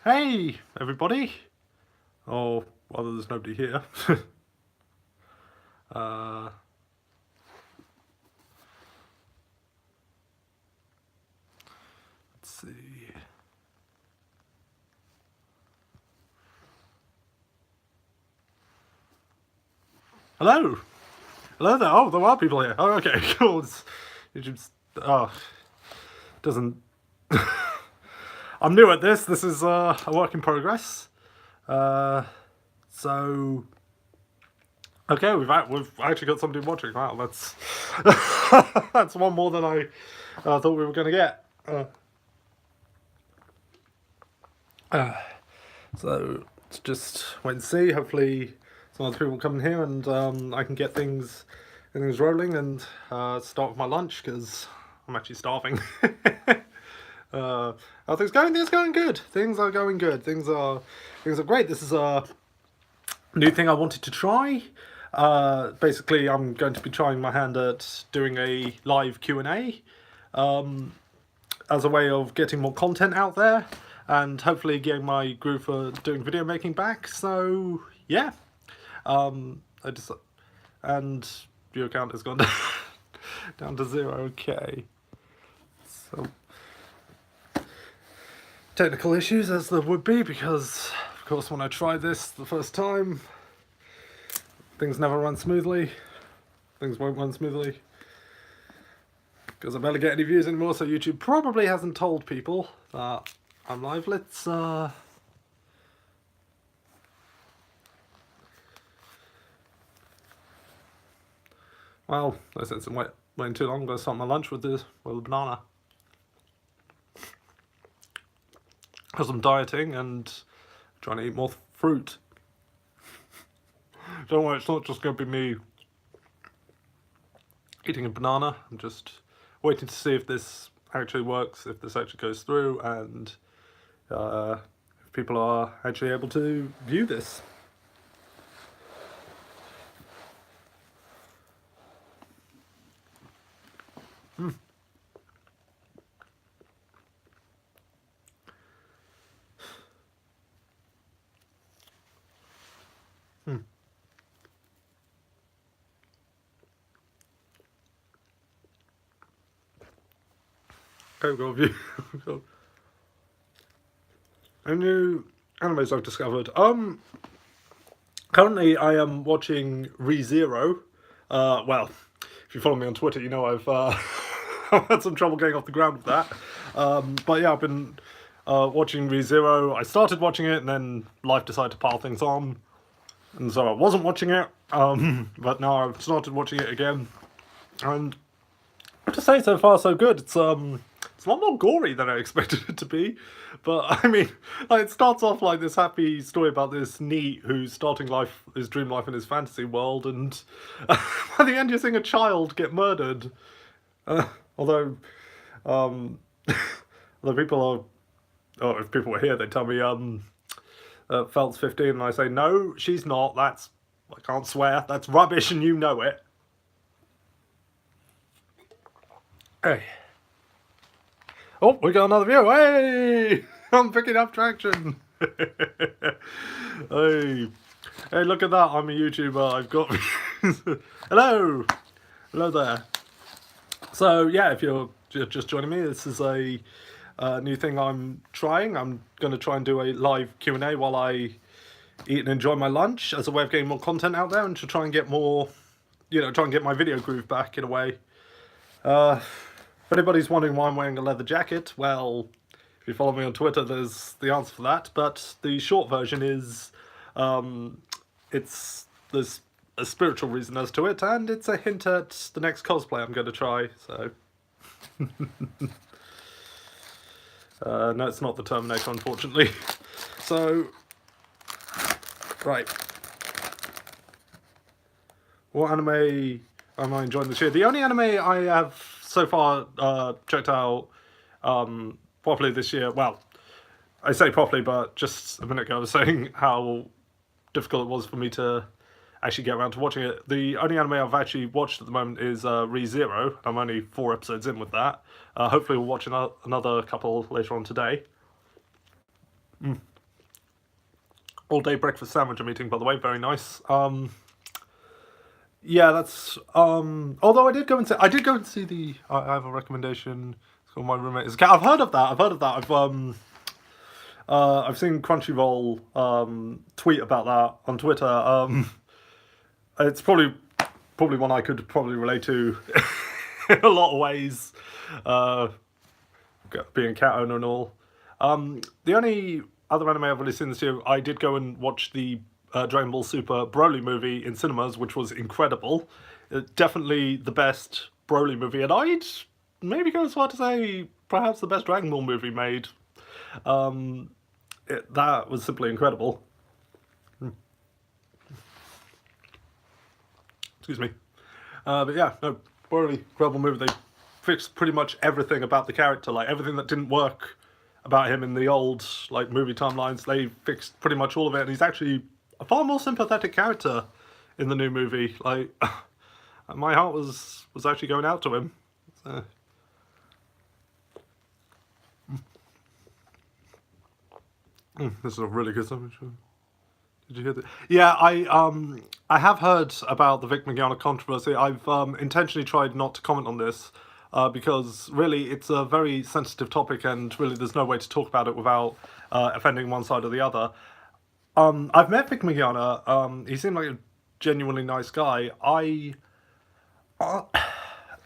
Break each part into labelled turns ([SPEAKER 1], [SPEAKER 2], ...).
[SPEAKER 1] Hey, everybody. Oh, well, there's nobody here. uh, let's see. Hello. Hello there. Oh, there are people here. Oh, okay, cool. YouTube's, oh, doesn't... I'm new at this. This is a work in progress. So... Okay, we've actually got somebody watching. Wow, that's that's one more than I thought we were going to get. So let's just wait and see. Hopefully, some other people come in here and I can get things rolling and start with my lunch because I'm actually starving. How things going? Things going good. Things are going good. Things are great. This is a new thing I wanted to try. Basically, I'm going to be trying my hand at doing a live Q&A as a way of getting more content out there and hopefully getting my groove for doing video making back. So yeah, I just and view count has gone down to 0. Okay, so technical issues as there would be because of course when I tried this the first time, things never run smoothly. Things won't run smoothly because I barely get any views anymore. So YouTube probably hasn't told people that I'm live. Let's well, since I'm waiting too long, I'm going to start my lunch with a banana. Because I'm dieting and trying to eat more fruit. Don't worry, it's not just going to be me eating a banana. I'm just waiting to see if this actually works, if this actually goes through, and if people are actually able to view this. Okay, we've got a view. A new animes I've discovered. Currently I am watching ReZero. Well, if you follow me on Twitter, you know I've I've had some trouble getting off the ground with that. But yeah, I've been watching ReZero. I started watching it, and then life decided to pile things on, and so I wasn't watching it. But now I've started watching it again, and I have to say, so far so good. It's a lot more gory than I expected it to be, but I mean, like, it starts off like this happy story about this NEET who's starting his dream life in his fantasy world, and at the end you're seeing a child get murdered. Although, although people are, oh, if people were here, they'd tell me, Felt's 15, and I say, no, she's not. That's, I can't swear. That's rubbish, and you know it. Hey. Oh, we got another view. Hey! I'm picking up traction. Hey. Hey, look at that. I'm a YouTuber. I've got Hello. Hello there. So, yeah, if you're just joining me, this is a new thing I'm trying. I'm going to try and do a live Q&A while I eat and enjoy my lunch as a way of getting more content out there and to try and get more, try and get my video groove back in a way. If anybody's wondering why I'm wearing a leather jacket, well, if you follow me on Twitter, there's the answer for that. But the short version is, there's a spiritual reason as to it, and it's a hint at the next cosplay I'm going to try. So, no, it's not the Terminator, unfortunately. So, right. What anime am I enjoying this year? The only anime I have so far checked out properly this year, well, I say properly, but just a minute ago I was saying how difficult it was for me to actually get around to watching it. The only anime I've actually watched at the moment is ReZero. I'm only 4 episodes in with that. Hopefully we'll watch another couple later on today. All day breakfast sandwich I'm eating, by the way, very nice. Yeah, that's although I did go and see the I have a recommendation. It's called My Roommate Is a Cat. I've heard of that. I've seen Crunchyroll tweet about that on Twitter. It's probably one I could probably relate to in a lot of ways. Uh, Being a cat owner and all. The only other anime I've really seen this year, I did go and watch the Dragon Ball Super Broly movie in cinemas, which was incredible. Definitely the best Broly movie, and I'd maybe go as far to say perhaps the best Dragon Ball movie made. That was simply incredible. Excuse me. But yeah, no, Broly, incredible movie. They fixed pretty much everything about the character, like everything that didn't work about him in the old like movie timelines. They fixed pretty much all of it, and he's actually a far more sympathetic character in the new movie. Like, my heart was actually going out to him. So. This is a really good sandwich. Did you hear that? Yeah, I have heard about the Vic Mignogna controversy. I've intentionally tried not to comment on this because really it's a very sensitive topic, and really there's no way to talk about it without offending one side or the other. I've met Vic Mignogna. He seemed like a genuinely nice guy.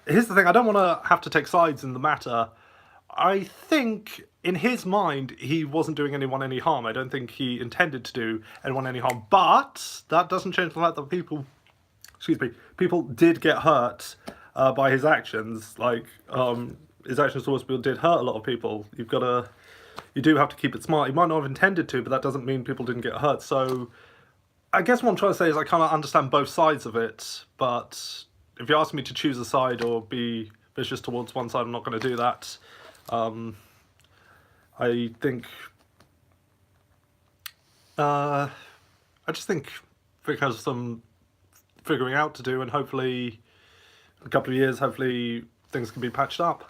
[SPEAKER 1] Here's the thing, I don't want to have to take sides in the matter. I think, in his mind, he wasn't doing anyone any harm. I don't think he intended to do anyone any harm. But that doesn't change the fact that people did get hurt by his actions. Like, his actions towards people did hurt a lot of people. You do have to keep it smart. He might not have intended to, but that doesn't mean people didn't get hurt. So, I guess what I'm trying to say is I kind of understand both sides of it. But if you ask me to choose a side or be vicious towards one side, I'm not going to do that. I think I just think Vic has some figuring out to do, and hopefully in a couple of years, hopefully things can be patched up.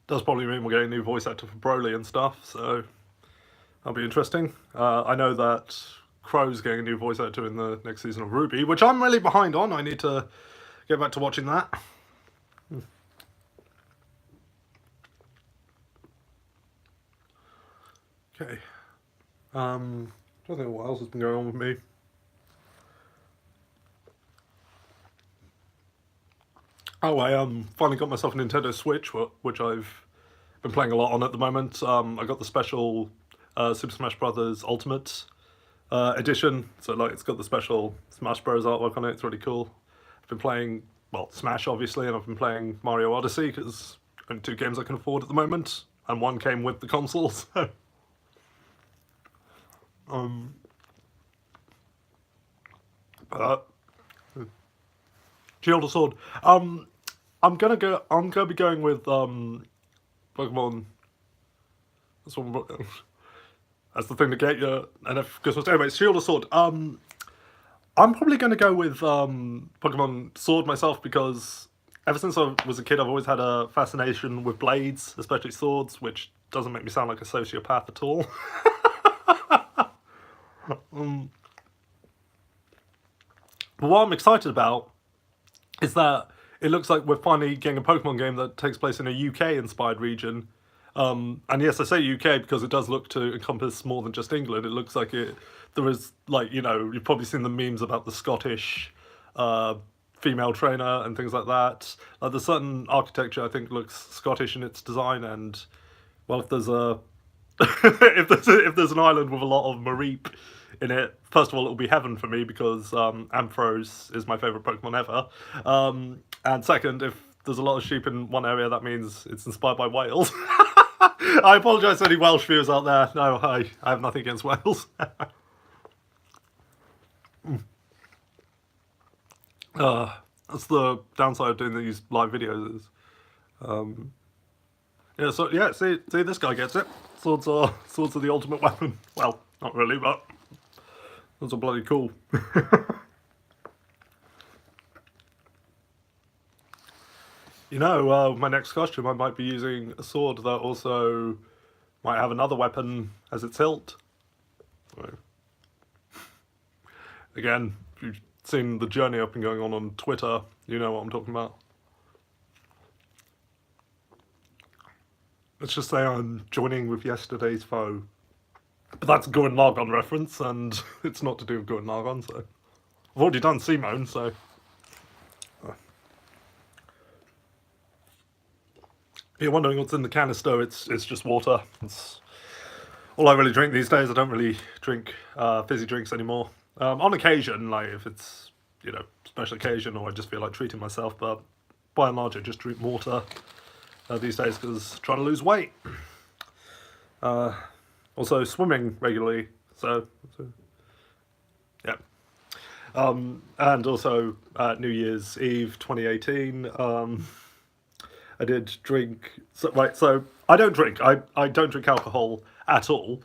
[SPEAKER 1] Does probably mean we're getting a new voice actor for Broly and stuff, so that'll be interesting. I know that Crow's getting a new voice actor in the next season of Ruby, which I'm really behind on. I need to get back to watching that. Okay. I don't know what else has been going on with me. Oh, I finally got myself a Nintendo Switch, which I've been playing a lot on at the moment. I got the special Super Smash Bros. Ultimate edition, so like it's got the special Smash Bros. Artwork on it. It's really cool. I've been playing, well, Smash obviously, and I've been playing Mario Odyssey because only 2 games I can afford at the moment, and one came with the console. So. Shield or Sword. I'm gonna be going with Pokemon. That's the thing to get you. And if Christmas, anyway, Shield or Sword. I'm probably gonna go with Pokemon Sword myself because ever since I was a kid, I've always had a fascination with blades, especially swords, which doesn't make me sound like a sociopath at all. But what I'm excited about is that it looks like we're finally getting a Pokemon game that takes place in a UK-inspired region. And yes, I say UK because it does look to encompass more than just England. It looks like there is, like, you know, you've probably seen the memes about the Scottish female trainer and things like that. Like, there's certain architecture I think looks Scottish in its design, and, well, if there's a if there's an island with a lot of Mareep in it, first of all, it'll be heaven for me because Ampharos is my favourite Pokemon ever. And second, if there's a lot of sheep in one area, that means it's inspired by Wales. I apologise to any Welsh viewers out there. No, I have nothing against Wales. That's the downside of doing these live videos. Is, yeah, so yeah, see, this guy gets it. Swords are the ultimate weapon. Well, not really, but those are bloody cool. My next costume, I might be using a sword that also might have another weapon as its hilt. So, again, if you've seen the journey I've been going on Twitter, you know what I'm talking about. Let's just say I'm joining with yesterday's foe. But that's a Gurren Lagann reference, and it's not to do with Gurren Lagann, so... I've already done Simone, so... You're wondering what's in the canister, it's just water. It's all I really drink these days. I don't really drink fizzy drinks anymore. On occasion, like if it's, special occasion, or I just feel like treating myself, but by and large I just drink water these days because trying to lose weight. Also swimming regularly, so yeah. And also New Year's Eve 2018, I did drink. So I don't drink. I don't drink alcohol at all.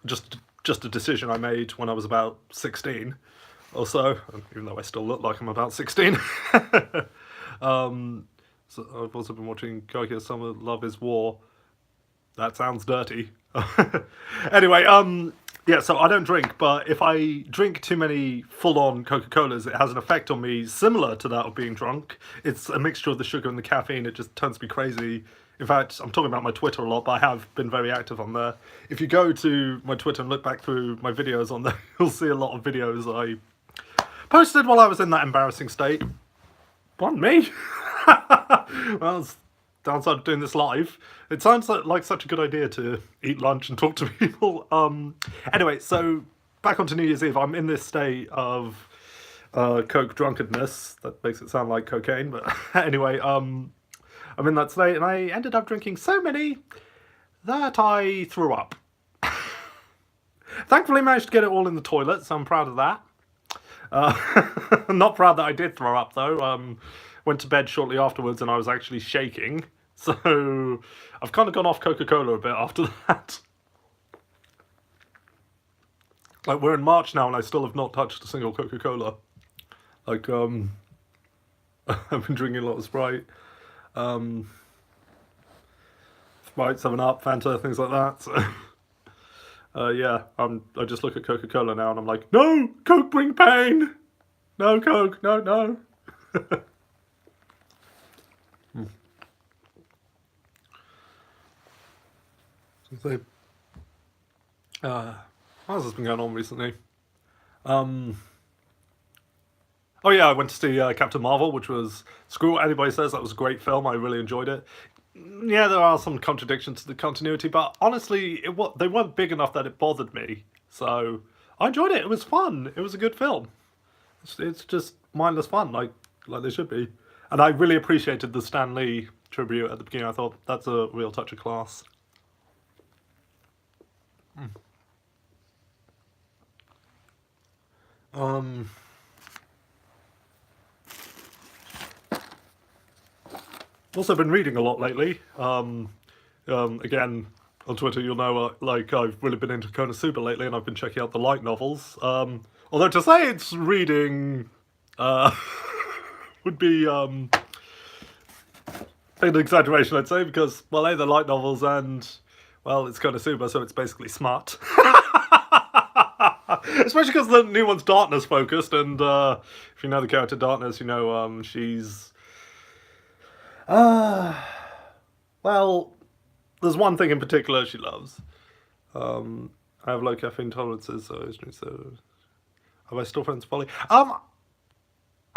[SPEAKER 1] Just a decision I made when I was about 16 or so. Even though I still look like I'm about 16. So I've also been watching KHF Summer Love Is War. That sounds dirty. Anyway, yeah, so I don't drink, but if I drink too many full-on Coca-Colas, it has an effect on me similar to that of being drunk. It's a mixture of the sugar and the caffeine. It just turns me crazy. In fact, I'm talking about my Twitter a lot, but I have been very active on there. If you go to my Twitter and look back through my videos on there, you'll see a lot of videos I posted while I was in that embarrassing state. Pardon me. Well, it's downside of doing this live. It sounds like such a good idea to eat lunch and talk to people. Anyway, so back onto New Year's Eve. I'm in this state of coke drunkenness. That makes it sound like cocaine, but anyway, I'm in that state, and I ended up drinking so many that I threw up. Thankfully, managed to get it all in the toilet, so I'm proud of that. I'm not proud that I did throw up, though. Went to bed shortly afterwards, and I was actually shaking. So I've kind of gone off Coca-Cola a bit after that. Like, we're in March now, and I still have not touched a single Coca-Cola. Like, I've been drinking a lot of Sprite. Sprite, 7-Up, Fanta, things like that. So, yeah, I just look at Coca-Cola now, and I'm like, no, Coke bring pain. No, Coke, no. So, what else has been going on recently? Oh yeah, I went to see Captain Marvel, which was, screw what anybody says, that was a great film. I really enjoyed it. Yeah, there are some contradictions to the continuity, but honestly, they weren't big enough that it bothered me. So I enjoyed it. It was fun. It was a good film. It's just mindless fun, like they should be. And I really appreciated the Stan Lee tribute at the beginning. I thought that's a real touch of class. Also been reading a lot lately. Again, on Twitter, you'll know, like, I've really been into Konosuba lately, and I've been checking out the light novels. Although to say it's reading would be an exaggeration, I'd say, because, well, they're light novels, and, well, it's Konosuba, so it's basically smart. Especially because the new one's darkness focused, and if you know the character Darkness, you know she's... well, there's one thing in particular she loves. I have low caffeine tolerances, so have I still friends with Polly?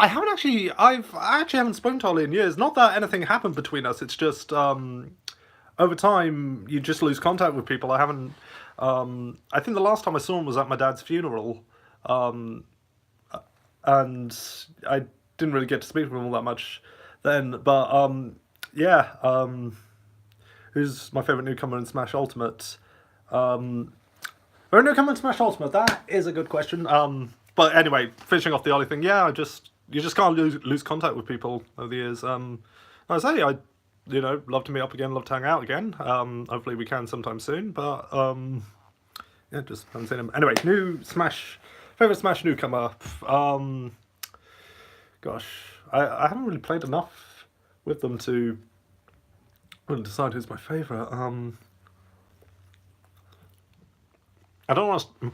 [SPEAKER 1] I actually haven't spoken to Ollie in years. Not that anything happened between us, it's just, over time, you just lose contact with people. I haven't, I think the last time I saw him was at my dad's funeral, and I didn't really get to speak with him all that much then, but, yeah, who's my favourite newcomer in Smash Ultimate? Favorite newcomer in Smash Ultimate, that is a good question, but anyway, finishing off the Ollie thing, yeah, you just can't lose contact with people over the years. I say, I love to meet up again, love to hang out again. Hopefully we can sometime soon, but, yeah, just haven't seen him. Anyway, favourite Smash newcomer. Gosh, I haven't really played enough with them to decide who's my favourite. I don't want to.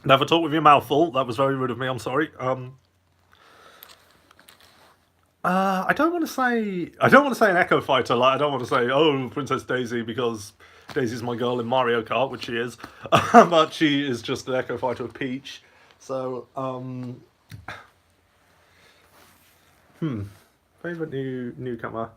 [SPEAKER 1] Never talk with your mouth full. That was very rude of me. I'm sorry. I don't want to say. I don't want to say an Echo Fighter. Like I don't want to say, oh, Princess Daisy, because Daisy's my girl in Mario Kart, which she is, but she is just an Echo Fighter with Peach. So, favorite newcomer.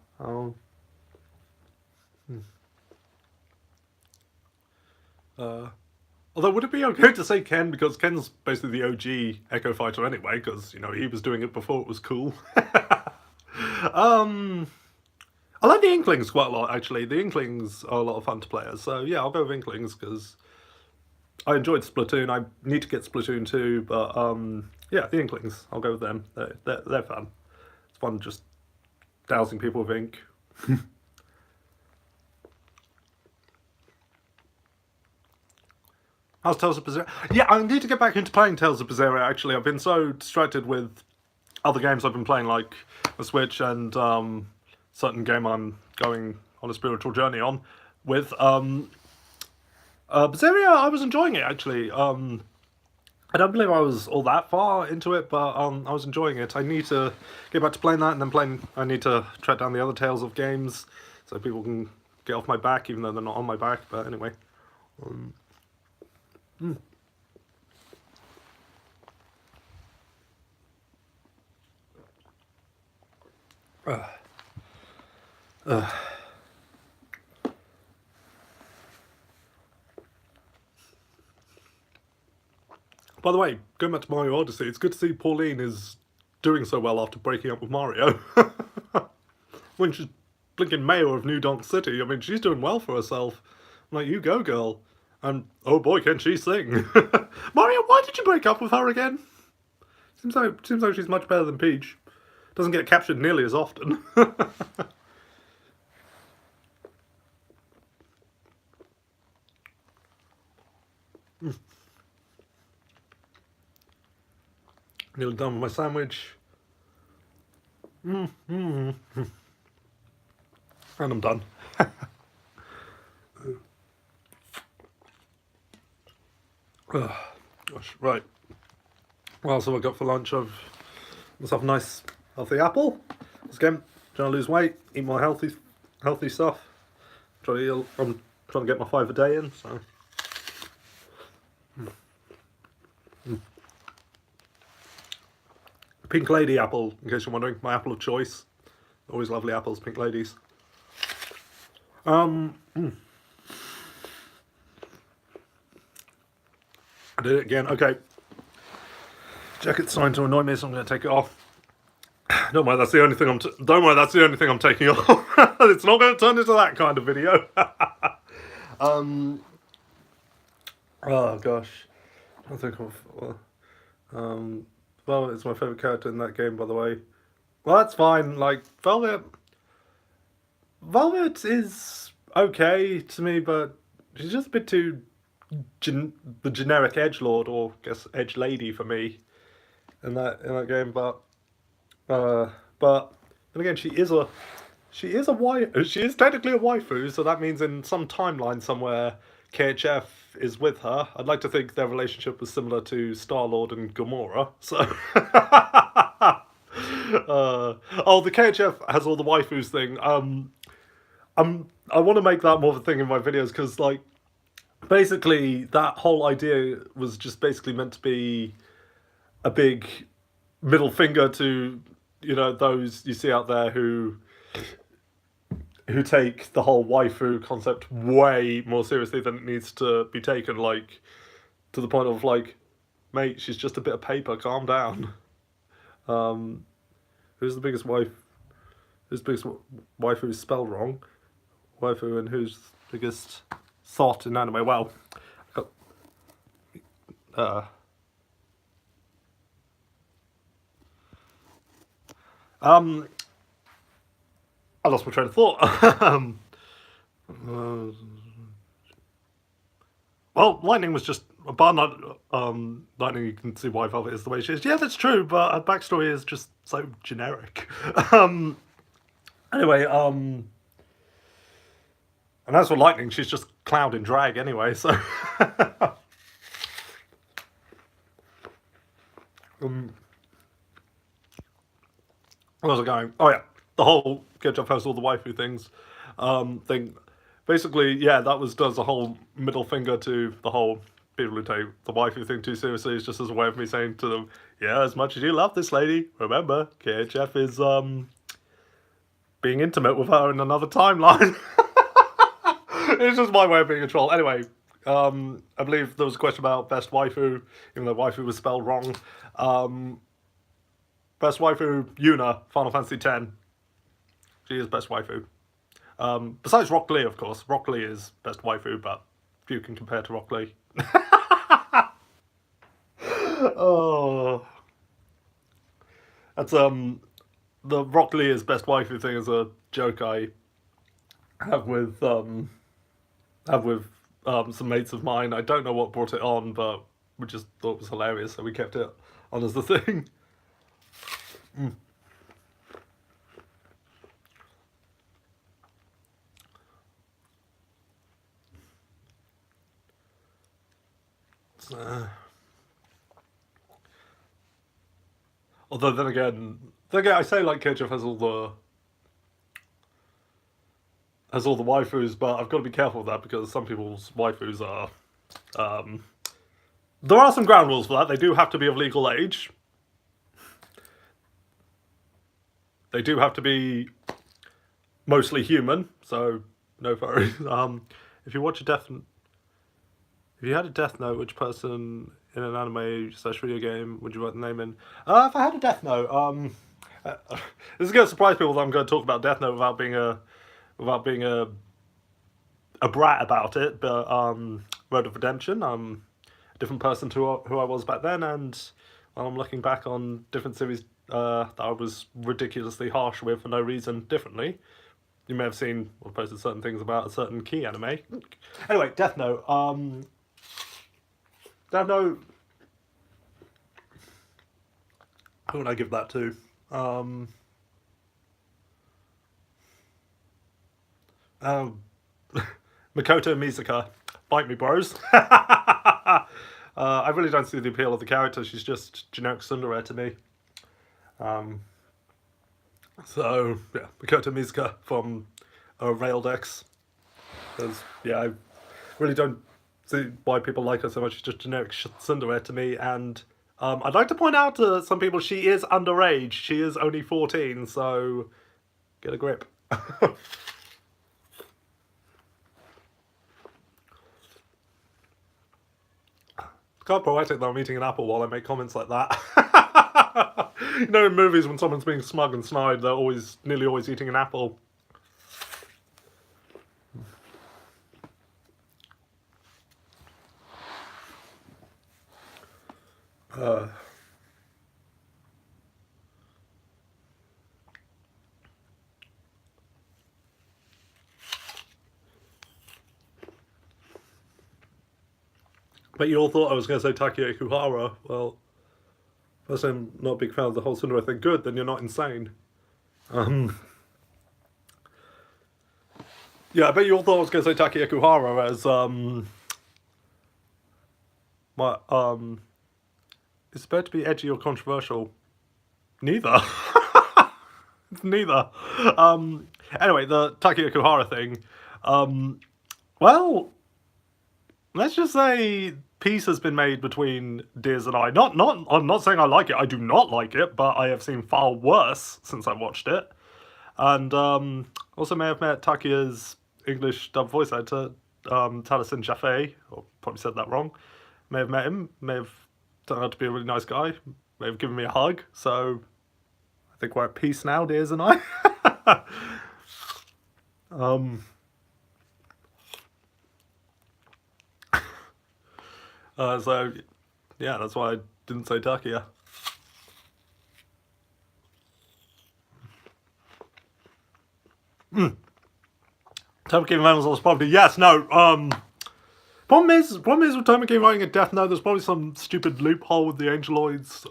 [SPEAKER 1] Although, would it be okay to say Ken, because Ken's basically the OG Echo Fighter anyway, because he was doing it before it was cool. I like the Inklings quite a lot, actually. The Inklings are a lot of fun to play as, so yeah, I'll go with Inklings, because I enjoyed Splatoon. I need to get Splatoon 2, but yeah, the Inklings, I'll go with them. They're fun. It's fun just dousing people with ink. How's Tales of Berseria? Yeah, I need to get back into playing Tales of Berseria, actually. I've been so distracted with other games I've been playing, like the Switch and certain game I'm going on a spiritual journey on with. Berseria, I was enjoying it, actually. I don't believe I was all that far into it, but I was enjoying it. I need to get back to playing that, and then I need to track down the other Tales of games so people can get off my back, even though they're not on my back, but anyway. By the way, going back to Mario Odyssey, it's good to see Pauline is doing so well after breaking up with Mario. When she's blinking mayor of New Donk City, I mean, she's doing well for herself. I'm like, you go, girl. And, oh boy, can she sing. Mario, why did you break up with her again? Seems like she's much better than Peach. Doesn't get captured nearly as often. Nearly done with my sandwich. And I'm done. Gosh, right. What else have I got for lunch? I've myself a nice, healthy apple. Again, trying to lose weight, eat more healthy stuff. I'm trying to get my 5 a day in, so. Pink Lady apple, in case you're wondering, my apple of choice. Always lovely apples, Pink Ladies. I did it again. Okay. Jacket's starting to annoy me, so I'm going to take it off. Don't worry, that's the only thing I'm taking off. It's not going to turn into that kind of video. Oh gosh, I think well, it's my favourite character in that game, by the way. Well, that's fine. Like Velvet is okay to me, but she's just a bit too the generic edgelord, or I guess edge lady for me in that game. But then again, she is technically a waifu, so that means in some timeline somewhere KHF is with her. I'd like to think their relationship was similar to Star-Lord and Gamora. So, the KHF has all the waifus thing. I want to make that more of a thing in my videos, because like basically that whole idea was just basically meant to be a big middle finger to those you see out there who take the whole waifu concept way more seriously than it needs to be taken, like to the point of like, mate, she's just a bit of paper, calm down. Who's the biggest waifu spelled wrong? Waifu, and who's the biggest thought in anime? Well, I lost my train of thought. Well, Lightning was just bar Lightning, you can see why Velvet is the way she is. Yeah, that's true, but her backstory is just so generic. um, anyway, and as for Lightning, she's just Cloud in drag anyway. So, where was I going? Oh yeah, the whole KHF has all the waifu thing. Basically, yeah, does a whole middle finger to the whole people who take the waifu thing too seriously. It's just as a way of me saying to them, yeah, as much as you love this lady, remember KHF is being intimate with her in another timeline. It's just my way of being a troll. Anyway, I believe there was a question about best waifu, even though waifu was spelled wrong. Best waifu, Yuna, Final Fantasy X. She is best waifu. Besides Rock Lee, of course. Rock Lee is best waifu, but few can compare to Rock Lee. Oh, that's the Rock Lee is best waifu thing is a joke I have with some mates of mine. I don't know what brought it on, but we just thought it was hilarious, so we kept it on as the thing. Although then again, I say like KHF has all the waifus, but I've got to be careful with that because some people's waifus are. There are some ground rules for that. They do have to be of legal age. They do have to be mostly human, so no furries. If you watch if you had a Death Note, which person in an anime/video game would you write the name in? If I had a Death Note, this is going to surprise people that I'm going to talk about Death Note without being a brat about it. But Road of Redemption, I'm a different person to who I was back then, and I'm looking back on different series that I was ridiculously harsh with for no reason differently. You may have seen or posted certain things about a certain key anime. Anyway, Death Note. Death Note. Who would I give that to? Makoto Mizuka. Bite me, bros. I really don't see the appeal of the character. She's just generic tsundere to me. So, yeah, Makoto Mizuka from Railed X. Because, yeah, I really don't see why people like her so much. She's just generic tsundere to me. And I'd like to point out to some people she is underage. She is only 14, so get a grip. It's quite poetic that I'm eating an apple while I make comments like that. You know, in movies when someone's being smug and snide, they're nearly always eating an apple. But you all thought I was going to say Takia Ikuhara. Well, first, I'm not a big fan of the whole tsundere thing. Good, then you're not insane. Yeah, I bet you all thought I was going to say Takia Ikuhara as it's supposed to be edgy or controversial. Neither. It's neither. Anyway, the Takia Ikuhara thing. Well, let's just say peace has been made between Deers and I. I'm not saying I like it. I do not like it, but I have seen far worse since I watched it. And also may have met Takia's English dub voice actor, Taliesin Jaffe, or probably said that wrong. May have met him, may have turned out to be a really nice guy, may have given me a hug, so I think we're at peace now, Deers and I. So, yeah, that's why I didn't say Takia. Topic of Animals on Property. Yes, no, Problem is with Toma King writing a Death Note, there's probably some stupid loophole with the Angeloids.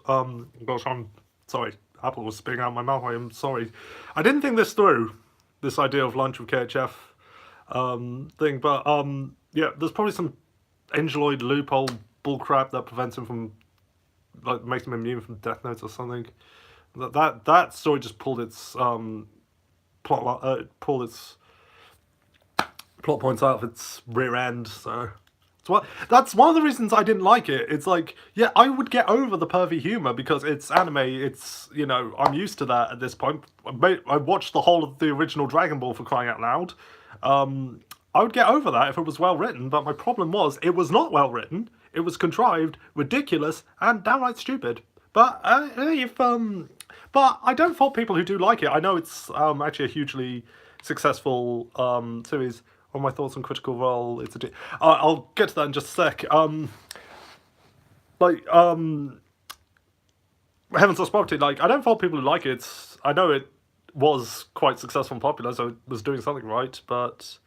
[SPEAKER 1] Gosh, I'm sorry. Apple was spitting out my mouth. I am sorry. I didn't think this through, this idea of lunch with KHF thing, but yeah, there's probably some Angeloid loophole bullcrap that prevents him from, like, makes him immune from Death Notes or something. That story just pulled its pulled its plot points out of its rear end. So that's one of the reasons I didn't like it. It's like, yeah, I would get over the pervy humor because it's anime. It's, you know, I'm used to that at this point. I watched the whole of the original Dragon Ball, for crying out loud. I would get over that if it was well written, but my problem was it was not well written. It was contrived, ridiculous, and downright stupid. But but I don't fault people who do like it. I know it's actually a hugely successful series. What are my thoughts on Critical Role? I'll get to that in just a sec. Heaven's Lost Property. Like, I don't fault people who like it. I know it was quite successful and popular, so it was doing something right. But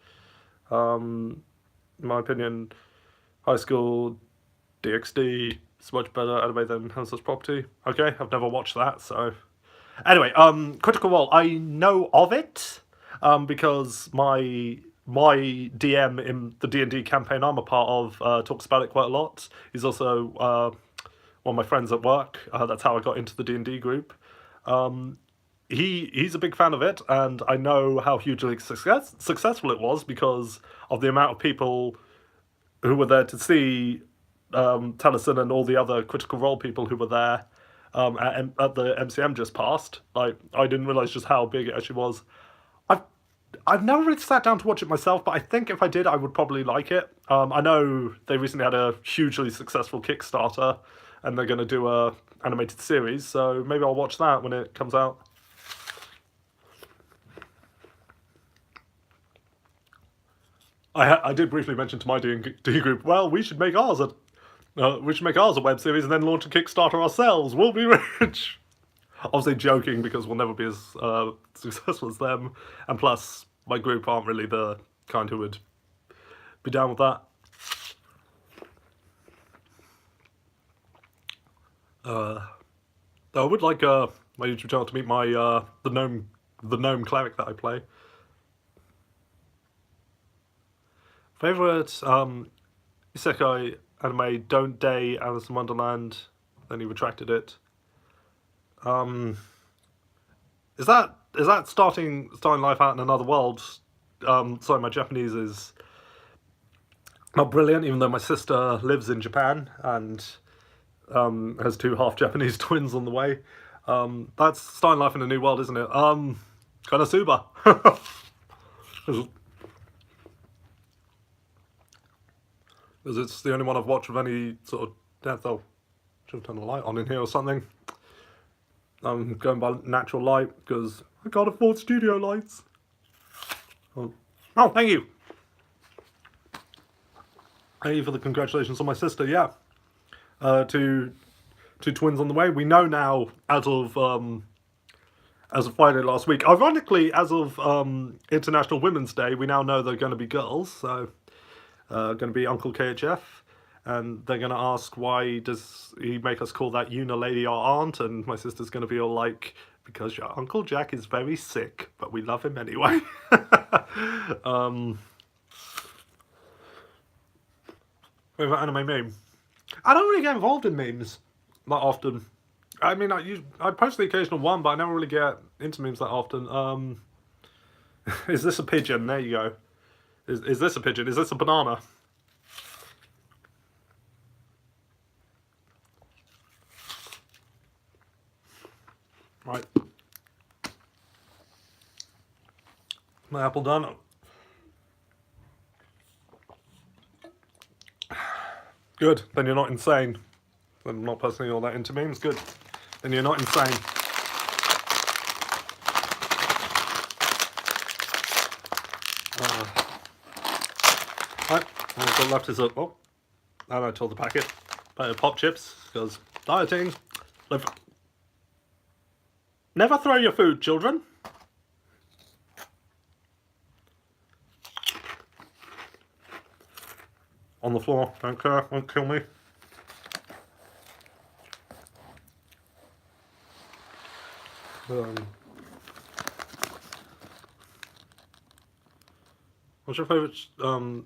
[SPEAKER 1] in my opinion, High School DxD is much better anime than Heaven's Lost Property. Okay, I've never watched that, so anyway, Critical Role. I know of it because my DM in the D&D campaign I'm a part of talks about it quite a lot. He's also one of my friends at work. That's how I got into the D&D group. He's a big fan of it, and I know how hugely successful it was because of the amount of people who were there to see Tennyson and all the other Critical Role people who were there at the MCM just passed. Like, I didn't realise just how big it actually was. I've never really sat down to watch it myself, but I think if I did, I would probably like it. I know they recently had a hugely successful Kickstarter, and they're going to do a animated series, so maybe I'll watch that when it comes out. I did briefly mention to my D&D group, well, we should make ours a web series and then launch a Kickstarter ourselves. We'll be rich. Obviously joking, because we'll never be as successful as them, and plus my group aren't really the kind who would be down with that. I would like my YouTube channel to meet my the gnome cleric that I play. Favorite isekai anime: Don't Day, Alice in Wonderland. Then he retracted it. Is that starting life out in another world? Sorry, my Japanese is not brilliant, even though my sister lives in Japan and has 2 half Japanese twins on the way. That's starting life in a new world, isn't it? Konosuba. Because it's the only one I've watched with any sort of depth. Oh, should have turned the light on in here or something. I'm going by natural light because I can't afford studio lights. Oh, thank you. Thank you for the congratulations on my sister. Yeah, two twins on the way. We know now as of Friday last week. Ironically, as of International Women's Day, we now know they're going to be girls. So going to be Uncle KHF. And they're going to ask, why does he make us call that Una lady our aunt? And my sister's going to be all like, because your Uncle Jack is very sick, but we love him anyway. Favorite anime meme? I don't really get involved in memes that often. I mean, I post the occasional one, but I never really get into memes that often. Is this a pigeon? There you go. Is this a pigeon? Is this a banana? Right. My apple done. Good. Then you're not insane. I'm not personally all that into memes. Good. Then you're not insane. Right. All I've got left is and I told the packet. Pop chips, because dieting. Never throw your food, children. on the floor. Don't care. Won't kill me. What's your favourite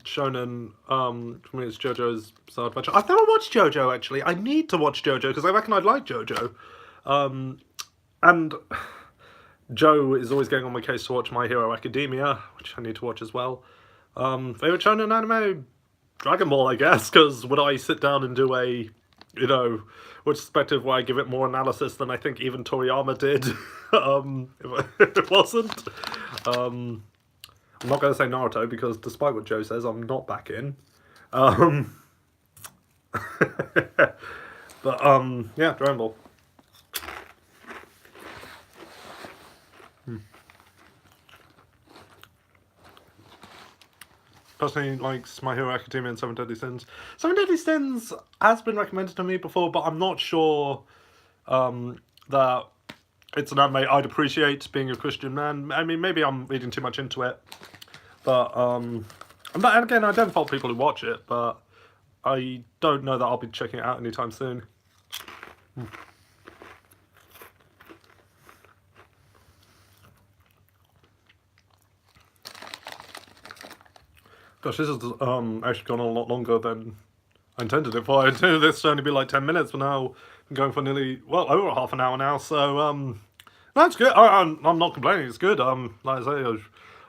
[SPEAKER 1] shonen? For me, it's JoJo's Bizarre Adventure. I've never watched JoJo, actually. I need to watch JoJo, because I reckon I'd like JoJo. And Joe is always getting on my case to watch My Hero Academia, which I need to watch as well. Favourite shonen anime? Dragon Ball, I guess, because would I sit down and do a, which perspective where I give it more analysis than I think even Toriyama did, if it wasn't. I'm not going to say Naruto, because despite what Joe says, I'm not back in. But, yeah, Dragon Ball. Personally likes My Hero Academia and Seven Deadly Sins. Seven Deadly Sins has been recommended to me before, but I'm not sure that it's an anime I'd appreciate, being a Christian man. I mean, maybe I'm reading too much into it. But, and again, I don't fault people who watch it, but I don't know that I'll be checking it out anytime soon. Gosh, this has actually gone on a lot longer than I intended it for. I intended this to only be like 10 minutes, but now I'm going for nearly, well, over half an hour now, so, that's good. I'm not complaining, it's good. Like I say, I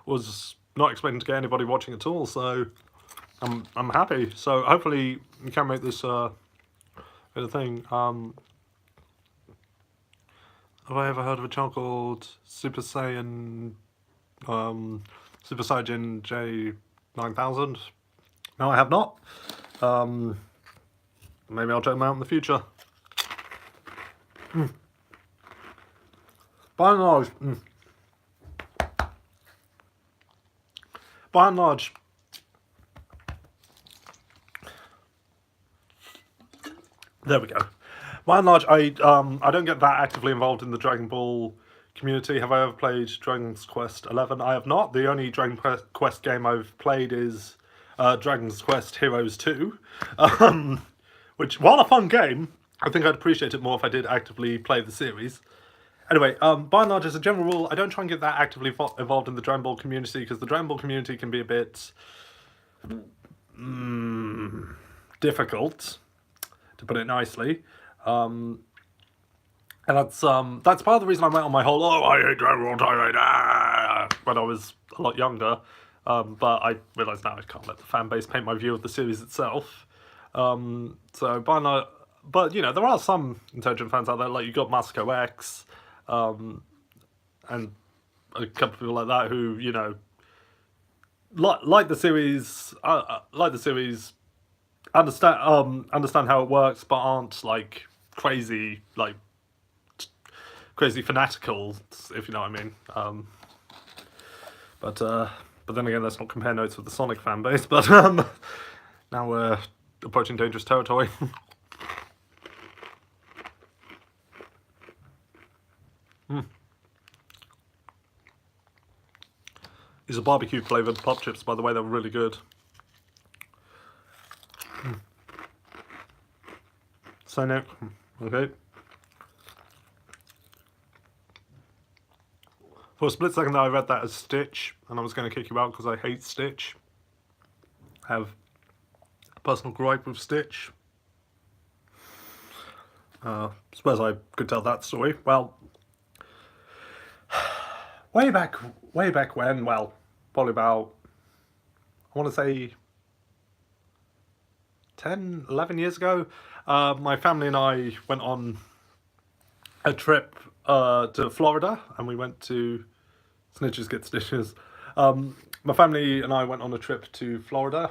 [SPEAKER 1] was not expecting to get anybody watching at all, so I'm happy. So hopefully we can make this a thing. Have I ever heard of a channel called Super Saiyan J9000? No, I have not. Maybe I'll check them out in the future. By and large, there we go. By and large, I don't get that actively involved in the Dragon Ball community. Have I ever played Dragon's Quest 11? I have not. The only Dragon Quest game I've played is Dragon's Quest Heroes 2, which, while a fun game, I think I'd appreciate it more if I did actively play the series. Anyway, by and large, as a general rule, I don't try and get that actively involved in the Dragon Ball community, because the Dragon Ball community can be a bit difficult, to put it nicely. And that's part of the reason I went on my whole, I hate Dragon Ball tirade, when I was a lot younger. But I realise now I can't let the fan base paint my view of the series itself. So by and large, but there are some intelligent fans out there, like you got Masako X, and a couple of people like that who like the series, understand how it works, but aren't like crazy fanatical, if you know what I mean. But then again, let's not compare notes with the Sonic fan base. But now we're approaching dangerous territory. These are barbecue flavoured pop chips, by the way. They're really good. So Nick, okay. For a split second there, I read that as Stitch, and I was going to kick you out because I hate Stitch. I have a personal gripe with Stitch. Suppose I could tell that story. Well, way back when, well, probably about, I want to say 10, 11 years ago, my family and I went on a trip to Florida, and we went to, snitches get stitches. My family and I went on a trip to Florida.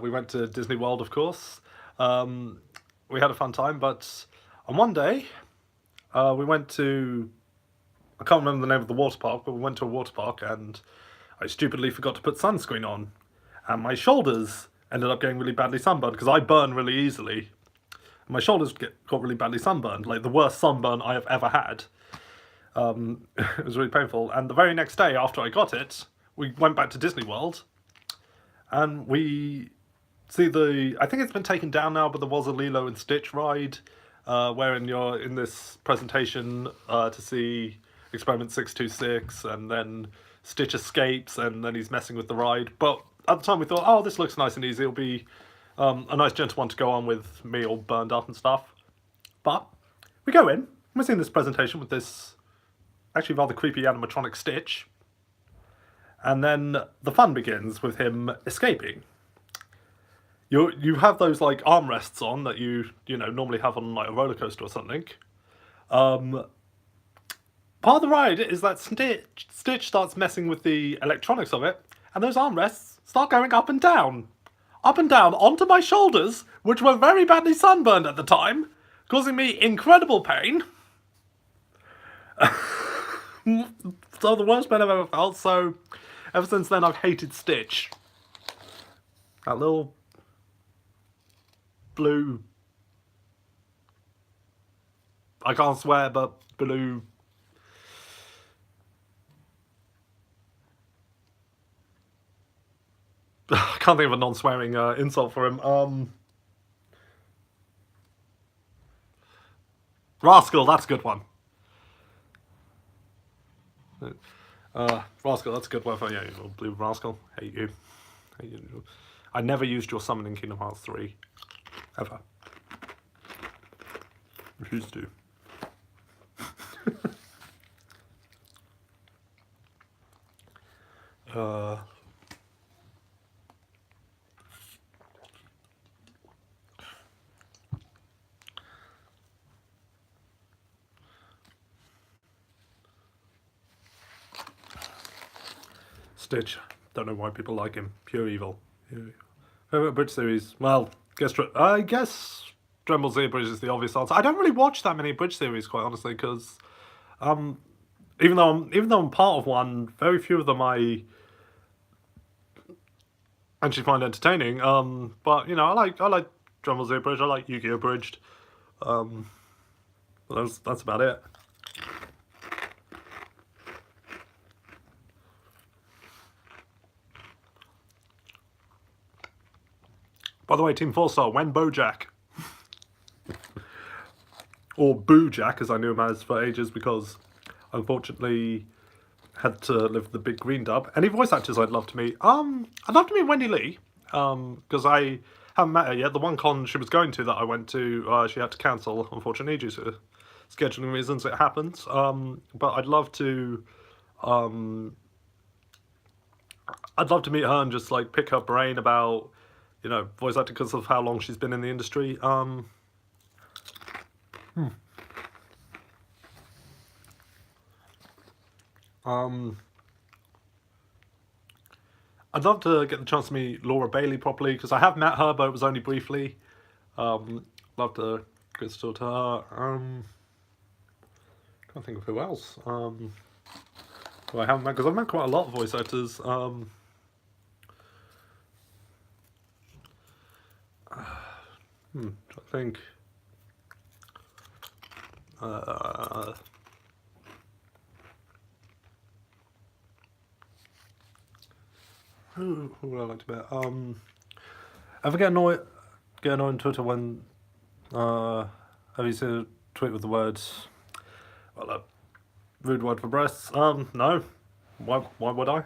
[SPEAKER 1] We went to Disney World, of course. We had a fun time, but on one day, we went to, I can't remember the name of the water park, but we went to a water park, and I stupidly forgot to put sunscreen on, and my shoulders ended up getting really badly sunburned, because I burn really easily. And my shoulders got really badly sunburned, like the worst sunburn I have ever had. It was really painful. And the very next day after I got it, we went back to Disney World, and we see the, I think it's been taken down now, but there was a Lilo and Stitch ride, wherein you're in this presentation to see Experiment 626, and then Stitch escapes, and then he's messing with the ride. But at the time we thought, oh, this looks nice and easy, it'll be a nice gentle one to go on with me all burned up and stuff. But we go in, we're seeing this presentation with this actually rather creepy animatronic Stitch, and then the fun begins with him escaping. You have those like armrests on that you know normally have on like a roller coaster or something. Part of the ride is that Stitch starts messing with the electronics of it, and those armrests start going up and down onto my shoulders, which were very badly sunburned at the time, causing me incredible pain. So the worst pain I've ever felt. So ever since then, I've hated Stitch. That little blue, I can't swear, but blue I can't think of a non-swearing insult for him. Rascal, that's a good one. Rascal, that's a good one for you, little blue rascal. Hate you. Hate you. I never used your summon in Kingdom Hearts 3. Ever. Refused to. Stitch. Don't know why people like him. Pure evil. Favorite Bridge series? Well, I guess Dragon Ball Z Bridge is the obvious answer. I don't really watch that many Bridge series, quite honestly, because even though I'm part of one, very few of them I actually find entertaining. But you know, I like Dragon Ball Z Bridge. I like Yu-Gi-Oh! Bridged. That's about it. By the way, Team 4-Star, when Bojack, or Boojack as I knew him as for ages, because unfortunately had to live the big green dub. Any voice actors I'd love to meet? I'd love to meet Wendy Lee, because I haven't met her yet. The one con she was going to that I went to, she had to cancel, unfortunately, due to scheduling reasons. It happens. But I'd love to meet her and just like pick her brain about, you know, voice acting because of how long she's been in the industry. I'd love to get the chance to meet Laura Bailey properly, because I have met her, but it was only briefly. Love to get to her. Can't think of who else. Who I haven't met, because I've met quite a lot of voice actors. I think. Who would I like to bet? Ever get annoyed on Twitter when have you seen a tweet with the words, well, a rude word for breasts? No. Why would I?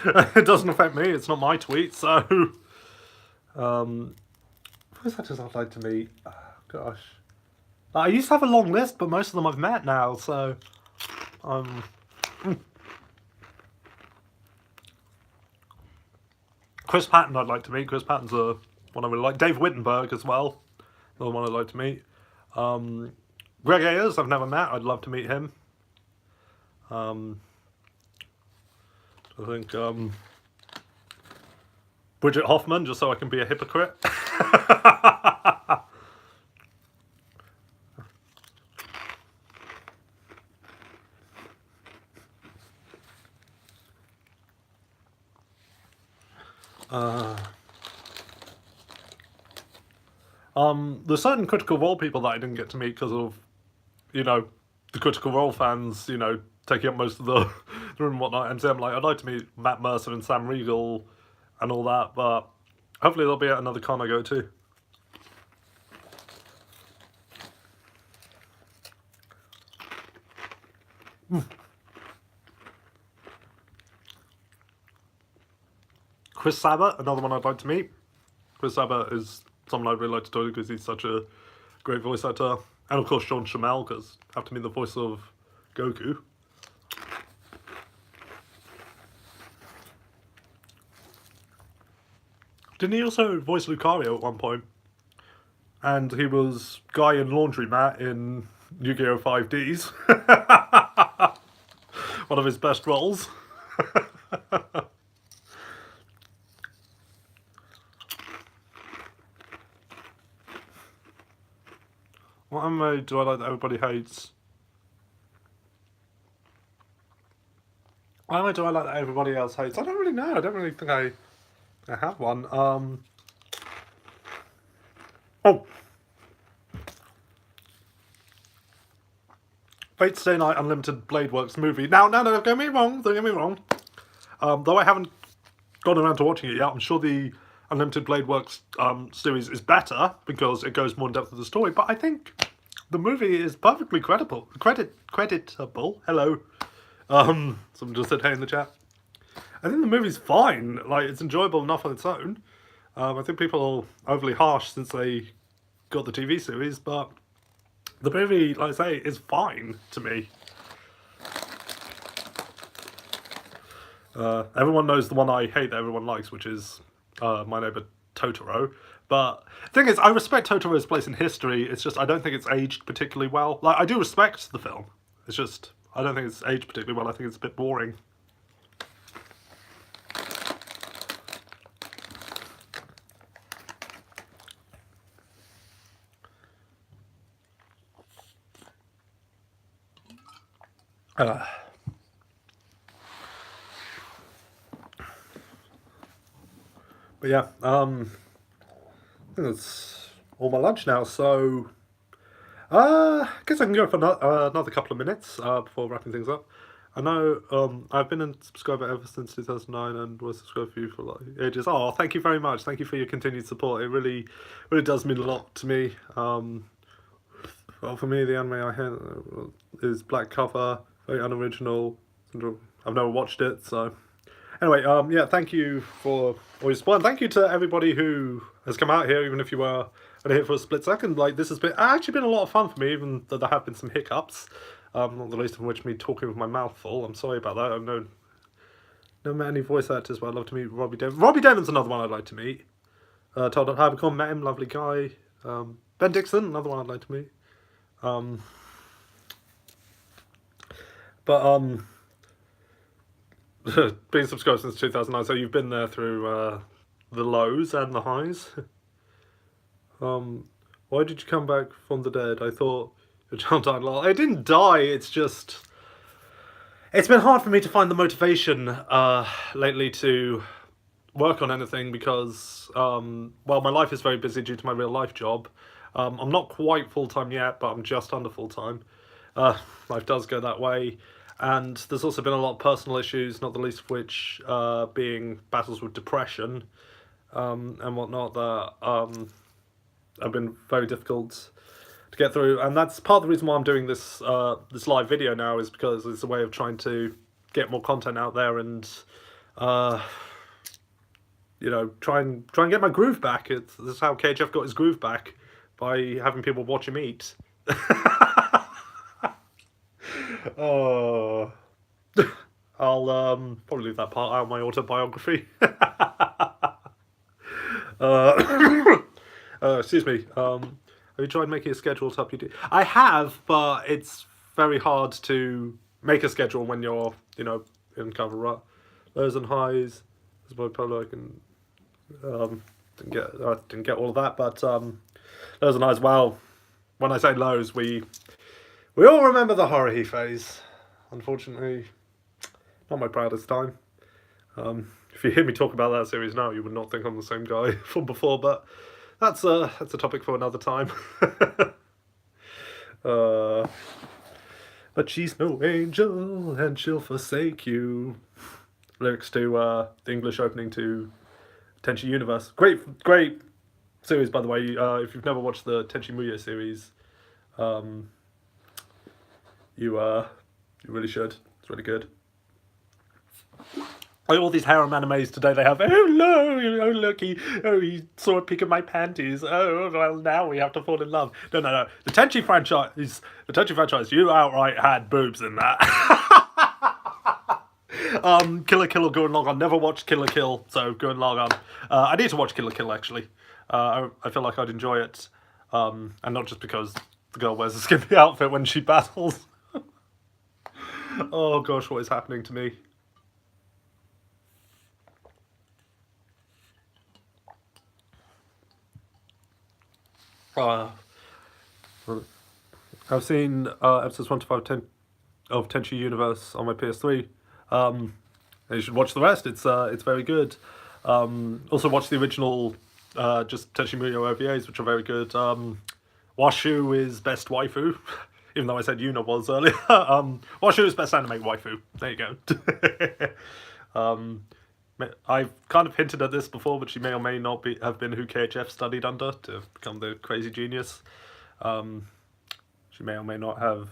[SPEAKER 1] It doesn't affect me. It's not my tweet. So, voice actors I'd like to meet. Oh, gosh, I used to have a long list, but most of them I've met now. So, Chris Patton I'd like to meet. Chris Patton's one I really like. Dave Wittenberg as well, another one I'd like to meet. Greg Ayers I've never met. I'd love to meet him. I think Bridget Hoffman, just so I can be a hypocrite. There's certain Critical Role people that I didn't get to meet because of, you know, the Critical Role fans, you know, taking up most of the room and whatnot. And so I'm like, I'd like to meet Matt Mercer and Sam Riegel and all that, but Hopefully there'll be at another con I go to. Chris Sabat, another one I'd like to meet. Chris Sabat is someone I'd really like to talk to because he's such a great voice actor. And of course Sean Shamel, because I have to meet the voice of Goku. Didn't he also voice Lucario at one point? And he was Guy in Laundromat in Yu-Gi-Oh! 5Ds. One of his best roles. What anime do I like that everybody hates? What anime do I like that everybody else hates? I don't really know. I don't really think I have one. Oh! Fate Stay Night Unlimited Blade Works movie. Now, no, don't get me wrong. Don't get me wrong. Though I haven't gone around to watching it yet, I'm sure the Unlimited Blade Works series is better because it goes more in depth with the story. But I think the movie is perfectly creditable. Hello. Someone just said hey in the chat. I think the movie's fine. Like, it's enjoyable enough on its own. I think people are overly harsh since they got the TV series, but the movie, like I say, is fine to me. Everyone knows the one I hate that everyone likes, which is My Neighbor Totoro. But the thing is, I respect Totoro's place in history. It's just I don't think it's aged particularly well. Like, I do respect the film. It's just I don't think it's aged particularly well. I think it's a bit boring. But yeah, I think that's all my lunch now, so I guess I can go for another couple of minutes before wrapping things up. I know I've been a subscriber ever since 2009 and was subscribed for you for like ages. Oh, thank you very much. Thank you for your continued support. It really does mean a lot to me. Well, for me, the anime I hate is Black Cover, very unoriginal. I've never watched it, so anyway, yeah, thank you for all your support. And thank you to everybody who has come out here, even if you were only here for a split second. Like, this has actually been a lot of fun for me, even though there have been some hiccups. Not the least of which me talking with my mouth full. I'm sorry about that. I've never met any voice actors, but I'd love to meet Robbie Daymond. Robbie Daymond's another one I'd like to meet. Todd Habercorn, met him, lovely guy. Ben Dixon, another one I'd like to meet. Being subscribed since 2009, so you've been there through the lows and the highs. Why did you come back from the dead? I thought your child died. I didn't die, it's just it's been hard for me to find the motivation lately to work on anything because well, my life is very busy due to my real life job. I'm not quite full-time yet, but I'm just under full-time. Life does go that way. And there's also been a lot of personal issues, not the least of which being battles with depression and whatnot that have been very difficult to get through. And that's part of the reason why I'm doing this this live video now, is because it's a way of trying to get more content out there and you know, try and get my groove back. This is how KHF got his groove back, by having people watch him eat. Oh, I'll probably leave that part out of my autobiography. Excuse me. Have you tried making a schedule to help you do? I have, but it's very hard to make a schedule when you're, you know, in kind of a rut. Lows and highs. As bipolar, I can didn't get all of that, but lows and highs. Well, when I say lows, we all remember the Haruhi phase. Unfortunately, not my proudest time. If you hear me talk about that series now, you would not think I'm the same guy from before, but that's a topic for another time. But she's no angel and she'll forsake you. Lyrics to the English opening to Tenchi Universe. Great series, by the way. If you've never watched the Tenchi Muyo series, you really should. It's really good. Like all these harem animes today, they have, oh no, oh look, he saw a peek of my panties. Oh well, now we have to fall in love. No. The Tenchi franchise, you outright had boobs in that. Kill la Kill or Gurren Lagann. Never watched Kill la Kill, so Gurren Lagann. I need to watch Kill la Kill actually. I feel like I'd enjoy it, and not just because the girl wears a skimpy outfit when she battles. Oh gosh, what is happening to me? I've seen episodes 1 to 5 of Tenchi Universe on my PS3. You should watch the rest. It's very good. Also watch the original just Tenchi Muyo OVAs, which are very good. Washu is best waifu, even though I said Yuna was earlier. Washu is best anime waifu. There you go. I've kind of hinted at this before, but she may or may not have been who KHF studied under to become the crazy genius. She may or may not have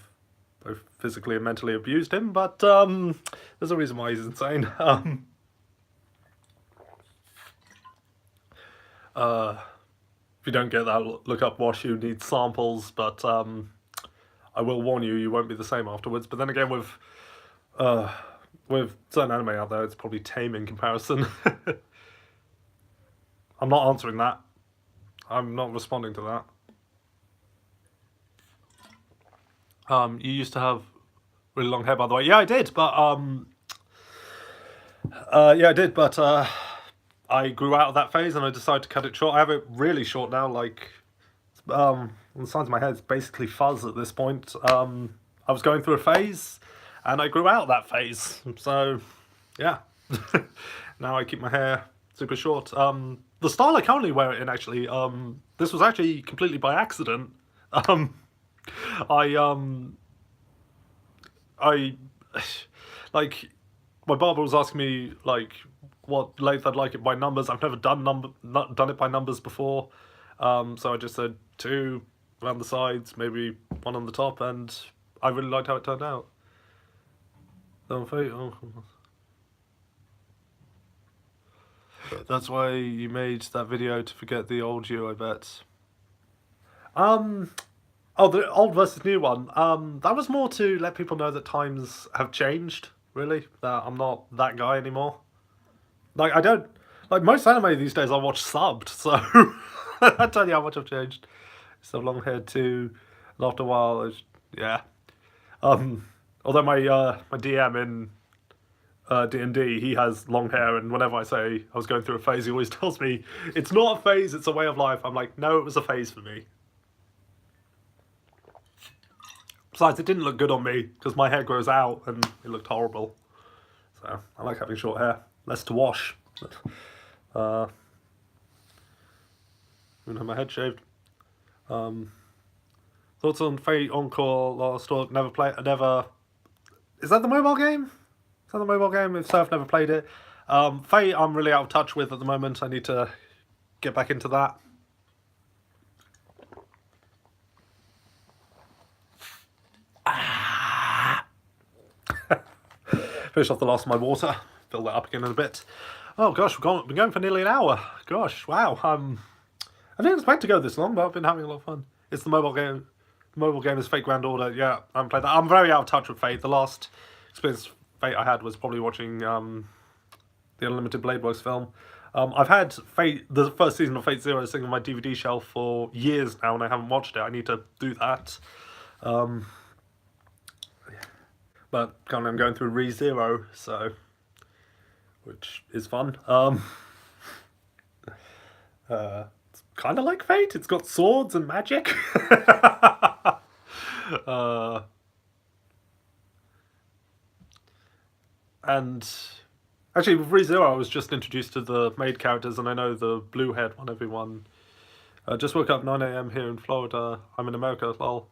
[SPEAKER 1] both physically and mentally abused him, but there's a reason why he's insane. If you don't get that, look up Washu needs samples, but I will warn you, you won't be the same afterwards. But then again, with certain anime out there, it's probably tame in comparison. I'm not answering that. I'm not responding to that. You used to have really long hair, by the way. Yeah, I did, but I grew out of that phase and I decided to cut it short. I have it really short now, like on the sides of my head, it's basically fuzz at this point. I was going through a phase and I grew out of that phase. So, yeah. Now I keep my hair super short. The style I currently wear it in, actually, this was actually completely by accident. Like, my barber was asking me, like, what length I'd like it by numbers. I've never done it by numbers before. So I just said 2 around the sides, maybe 1 on the top, and I really liked how it turned out. That's why you made that video, to forget the old you, I bet. Oh, the old versus new one. That was more to let people know that times have changed, really. That I'm not that guy anymore. Like, I don't... Like, most anime these days I watch subbed, so... I tell you how much I've changed. So long hair too, and after a while, yeah. Although my DM in D&D, he has long hair, and whenever I say I was going through a phase, he always tells me, it's not a phase, it's a way of life. I'm like, no, it was a phase for me. Besides, it didn't look good on me, because my hair grows out, and it looked horrible. So, I like having short hair. Less to wash. I don't have my head shaved. Thoughts on Fate Encore Lost Orc? Never played. Never. Is that the mobile game? Is that the mobile game? If so, I've never played it. Fate, I'm really out of touch with at the moment. I need to get back into that. Finish off the last of my water. Fill that up again in a bit. Oh gosh, we've been going for nearly an hour. Gosh, wow. I didn't expect to go this long, but I've been having a lot of fun. It's the mobile game. The mobile game is Fate Grand Order. Yeah, I haven't played that. I'm very out of touch with Fate. The last experience Fate I had was probably watching the Unlimited Blade Works film. I've had Fate, the first season of Fate Zero, sitting on my DVD shelf for years now, and I haven't watched it. I need to do that. But currently I'm going through ReZero, so, which is fun. It's kind of like Fate. It's got swords and magic. And actually, with ReZero, I was just introduced to the maid characters, and I know the blue-haired one, everyone. Just woke up 9 AM here in Florida. I'm in America, lol.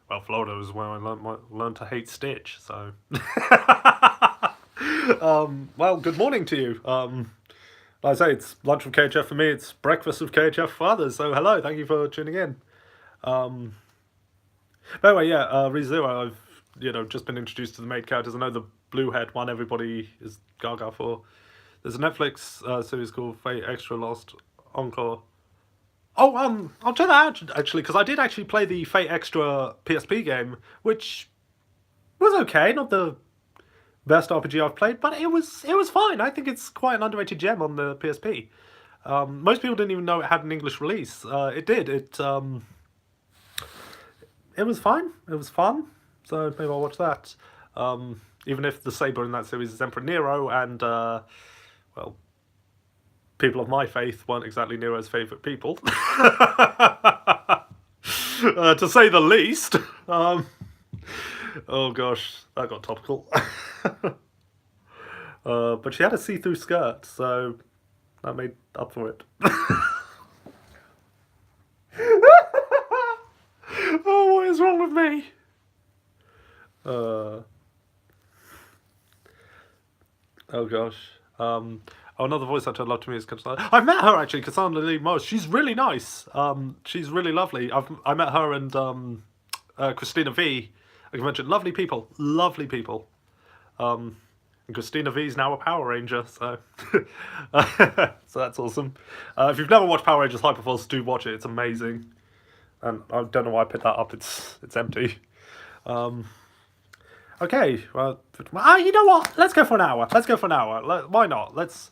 [SPEAKER 1] Well, Florida was where I learned to hate Stitch, so... well, good morning to you. Like I say, it's lunch from KHF for me, it's breakfast of KHF for others, so hello, thank you for tuning in. But anyway, yeah, ReZero, I've, just been introduced to the main characters. I know the blue head one everybody is gaga for. There's a Netflix series called Fate Extra Lost Encore. Oh, I'll check that out actually, because I did actually play the Fate Extra PSP game, which was okay, not the best RPG I've played, but it was fine. I think it's quite an underrated gem on the PSP. Most people didn't even know it had an English release. It did. It was fine. It was fun. So maybe I'll watch that. Even if the saber in that series is Emperor Nero, and well, people of my faith weren't exactly Nero's favourite people, to say the least. Oh gosh, that got topical. But she had a see-through skirt, so that made up for it. Oh, what is wrong with me? Oh gosh. Another voice actor I'd love to meet is Cassandra. I've met her actually, Cassandra Lee Morris. She's really nice. She's really lovely. I met her and Christina V. Like I mentioned, lovely people. Lovely people. And Christina V is now a Power Ranger, so so that's awesome. If you've never watched Power Rangers Hyperforce, do watch it. It's amazing. And I don't know why I picked that up. It's empty. Okay, well, you know what? Let's go for an hour. Let's go for an hour. Why not? Let's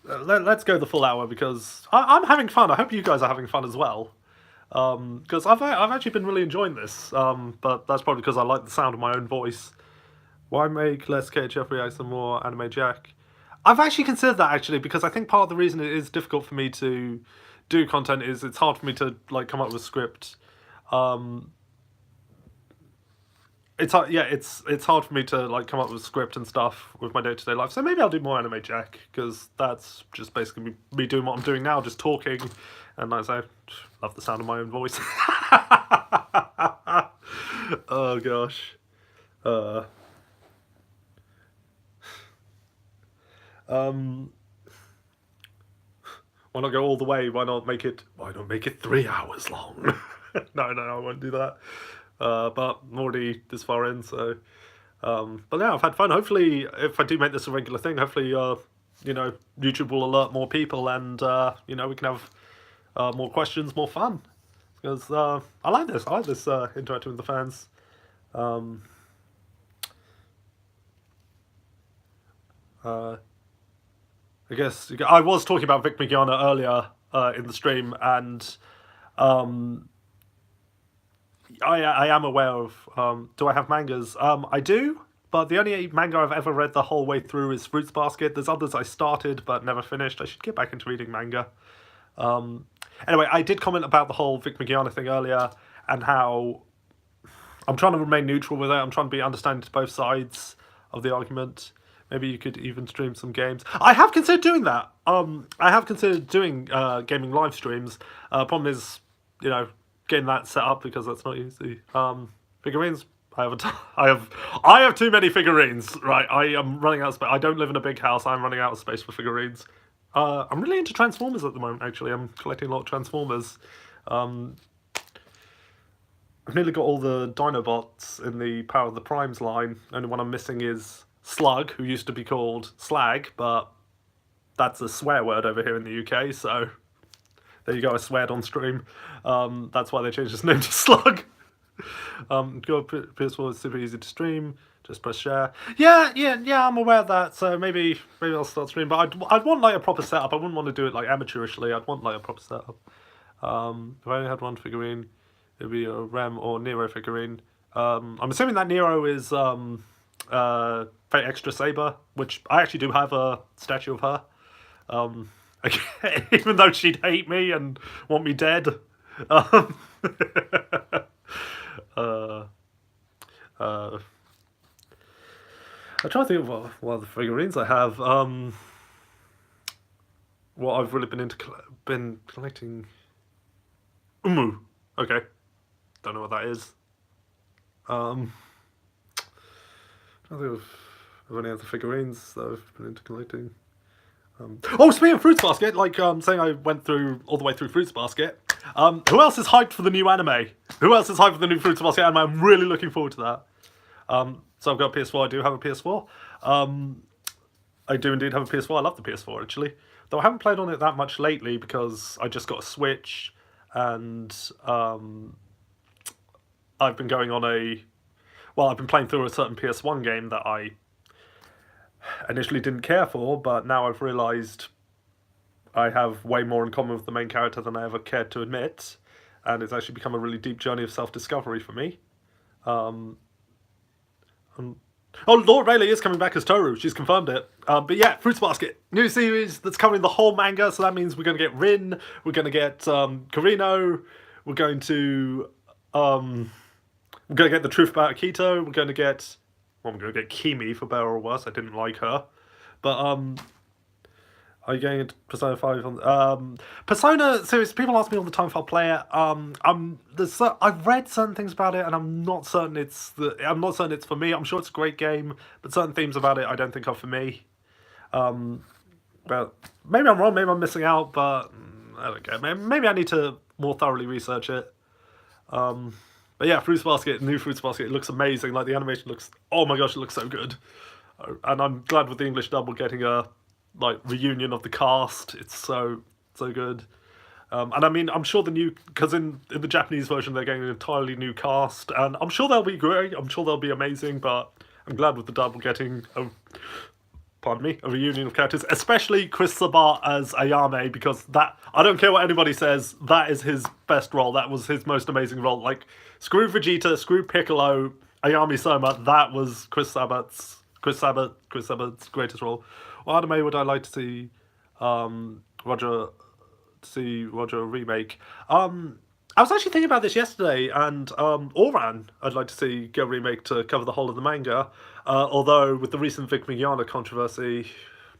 [SPEAKER 1] go the full hour because I'm having fun. I hope you guys are having fun as well. Because I've actually been really enjoying this. But that's probably because I like the sound of my own voice. Why make less KHF reacts and more Anime Jack? I've actually considered that actually because I think part of the reason it is difficult for me to do content is it's hard for me to like come up with a script. It's hard, yeah, it's hard for me to like come up with a script and stuff with my day-to-day life. So maybe I'll do more Anime Jack because that's just basically me doing what I'm doing now, just talking, and like I say, love the sound of my own voice. Oh gosh. Why not go all the way? Why not make it? Why not make it 3 hours long? No, I won't do that. But I'm already this far in, so. But yeah, I've had fun. Hopefully, if I do make this a regular thing, hopefully, YouTube will alert more people, and we can have more questions, more fun. Because I like this. I like this interacting with the fans. I guess I was talking about Vic Mignogna earlier in the stream, and I am aware of. Do I have mangas? I do, but the only manga I've ever read the whole way through is Fruits Basket. There's others I started but never finished. I should get back into reading manga. Anyway, I did comment about the whole Vic Mignogna thing earlier and how I'm trying to remain neutral with it. I'm trying to be understanding to both sides of the argument. Maybe you could even stream some games. I have considered doing that. I have considered doing gaming live streams. Problem is, getting that set up because that's not easy. Figurines. I have too many figurines. Right, I am running out of space. I don't live in a big house. I'm running out of space for figurines. I'm really into Transformers at the moment. Actually, I'm collecting a lot of Transformers. I've nearly got all the Dinobots in the Power of the Primes line. Only one I'm missing is Slug, who used to be called Slag, but that's a swear word over here in the UK, so there you go, I sweared on stream. That's why they changed his name to Slug. PS4 is super easy to stream, just press share. Yeah, I'm aware of that, so maybe I'll start streaming, but I'd want like a proper setup. I wouldn't want to do it like amateurishly, I'd want like a proper setup. If I only had one figurine, it'd be a Rem or Nero figurine. I'm assuming that Nero is Fate Extra Saber, which I actually do have a statue of her. Even though she'd hate me and want me dead. I'm trying to think of what other figurines I have. What I've really been collecting. Umu. Okay. Don't know what that is. I don't think of any other figurines that I've been into collecting. Oh, speaking of Fruits Basket, like saying I went through all the way through Fruits Basket. Who else is hyped for the new anime? Who else is hyped for the new Fruits Basket anime? I'm really looking forward to that. So I've got a PS4. I do have a PS4. I do indeed have a PS4. I love the PS4 actually, though I haven't played on it that much lately because I just got a Switch, and I've been going on I've been playing through a certain PS1 game that I initially didn't care for, but now I've realised I have way more in common with the main character than I ever cared to admit, and it's actually become a really deep journey of self-discovery for me. Oh, Laura Bailey is coming back as Toru. She's confirmed it. But yeah, Fruits Basket, new series that's covering the whole manga. So that means we're going to get Rin, we're going to get Karino, we're going to get the truth about Akito. We're going to get Kimi for better or worse. I didn't like her, but are you going into Persona 5 on Persona series? People ask me all the time if I'll play it. I've read certain things about it, and I'm not certain it's for me. I'm sure it's a great game, but certain themes about it I don't think are for me. But maybe I'm wrong. Maybe I'm missing out. But I don't care. Maybe I need to more thoroughly research it. But yeah, Fruits Basket, new Fruits Basket. It looks amazing. Like the animation looks. Oh my gosh, it looks so good. And I'm glad with the English dub we're getting a reunion of the cast. It's so good. And I mean, I'm sure because in the Japanese version they're getting an entirely new cast, and I'm sure they'll be great. I'm sure they'll be amazing. But I'm glad with the dub we're getting a reunion of characters, especially Chris Sabat as Ayame, because that, I don't care what anybody says, that is his best role. That was his most amazing role. Like, screw Vegeta, screw Piccolo, Ayame Soma, that was Chris Sabat's greatest role. What anime would I like to see Roger remake? I was actually thinking about this yesterday, and Oran I'd like to see get a remake to cover the whole of the manga. Although with the recent Vic Mignogna controversy,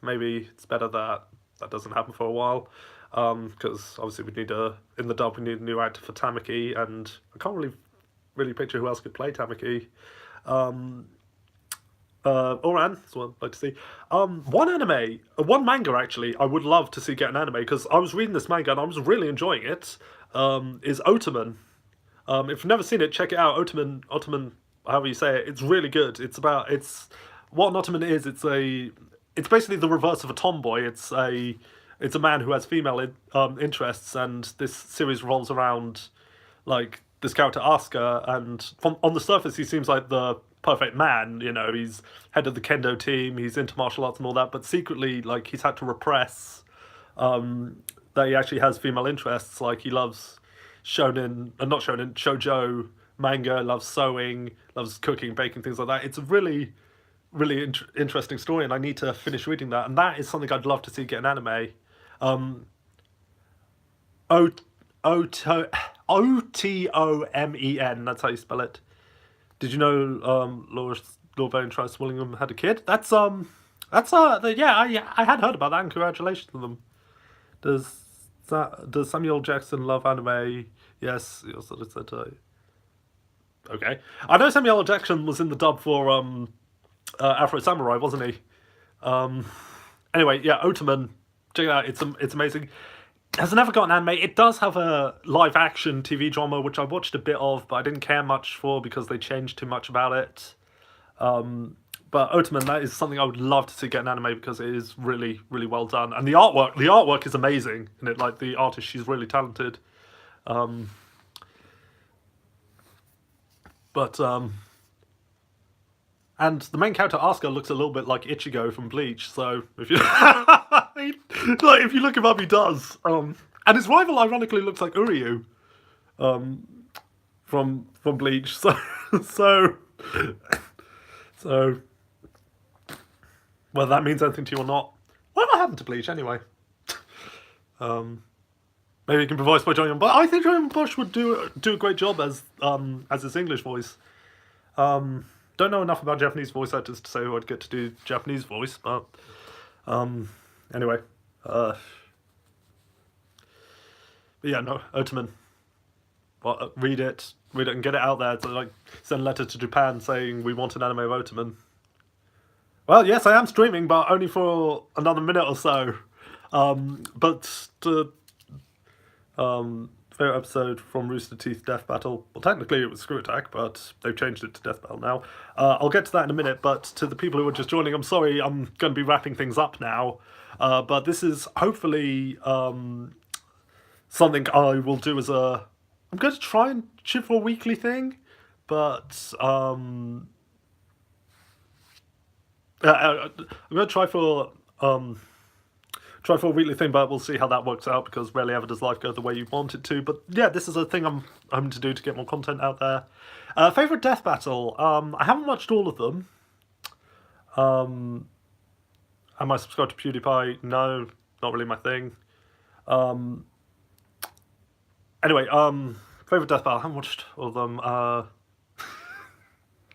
[SPEAKER 1] maybe it's better that doesn't happen for a while. Because obviously in the dub we need a new actor for Tamaki, and I can't really picture who else could play Tamaki. Oran, that's what I'd like to see. One manga actually, I would love to see get an anime, because I was reading this manga and I was really enjoying it. Is Otoman. If you've never seen it, check it out. Otoman, however you say it, it's really good. What an Otoman is. It's basically the reverse of a tomboy. It's a man who has female interests, and this series revolves around like this character Asuka, and on the surface he seems like the perfect man, he's head of the kendo team, he's into martial arts and all that, but secretly, like, he's had to repress that he actually has female interests. Like, he loves shoujo manga, loves sewing, loves cooking, baking, things like that. It's a really, really interesting story, and I need to finish reading that, and that is something I'd love to see get an anime. Otomen, that's how you spell it. Did you know Laura Bain Trice Willingham had a kid? I had heard about that, and congratulations to them. Does Samuel Jackson love anime? Yes, he also said okay. I know Samuel L. Jackson was in the dub for Afro Samurai, wasn't he? Anyway, yeah, Otoman, check it out, it's amazing. Has never got an anime. It does have a live-action TV drama, which I watched a bit of, but I didn't care much for because they changed too much about it. But Otoman, that is something I would love to see get an anime, because it is really, really well done. And the artwork is amazing. And like, the artist, she's really talented. And the main character, Asuka, looks a little bit like Ichigo from Bleach, so if you if you look him up, he does. And his rival, ironically, looks like Uryu from Bleach, so whether that means anything to you or not. What happened to Bleach, anyway? Maybe you can provide by John Young, but I think John Young Bush would do a great job as his English voice. Don't know enough about Japanese voice actors to say who I'd get to do Japanese voice, but anyway. But yeah, no, Otoman. Well, read it and get it out there. To like send a letter to Japan saying we want an anime of Otoman. Well, yes, I am streaming, but only for another minute or so. But the favorite episode from Rooster Teeth Death Battle. Well, technically it was Screw Attack, but they've changed it to Death Battle now. I'll get to that in a minute, but to the people who are just joining, I'm sorry, I'm going to be wrapping things up now. But this is hopefully something I will do as a... I'm going to try and shoot for a weekly thing, but I'm going to try for a weekly thing, but we'll see how that works out, because rarely ever does life go the way you want it to. But yeah, this is a thing I'm hoping to do to get more content out there. Favourite death battle? I haven't watched all of them. Am I subscribed to PewDiePie? No, not really my thing. Anyway, favourite death battle? I haven't watched all of them.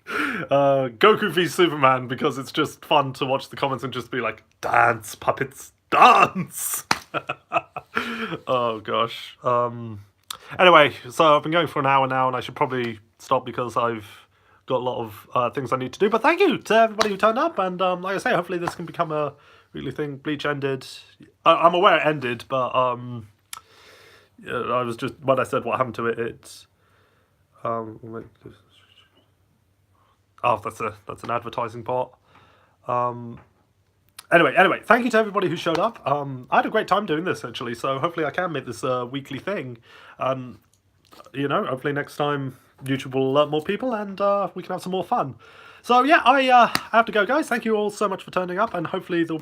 [SPEAKER 1] Goku v Superman, because it's just fun to watch the comments and just be like, dance, puppets, dance! Oh gosh. Anyway, so I've been going for an hour now, and I should probably stop because I've got a lot of things I need to do. But thank you to everybody who turned up, and like I say, hopefully this can become a weekly thing. Bleach ended. I'm aware it ended, but I was just, when I said what happened to it, it's oh, that's an advertising bot. Anyway, thank you to everybody who showed up. I had a great time doing this, actually, so hopefully I can make this a weekly thing. You know, hopefully next time YouTube will alert more people, and we can have some more fun. So yeah, I have to go, guys. Thank you all so much for turning up, and hopefully there'll be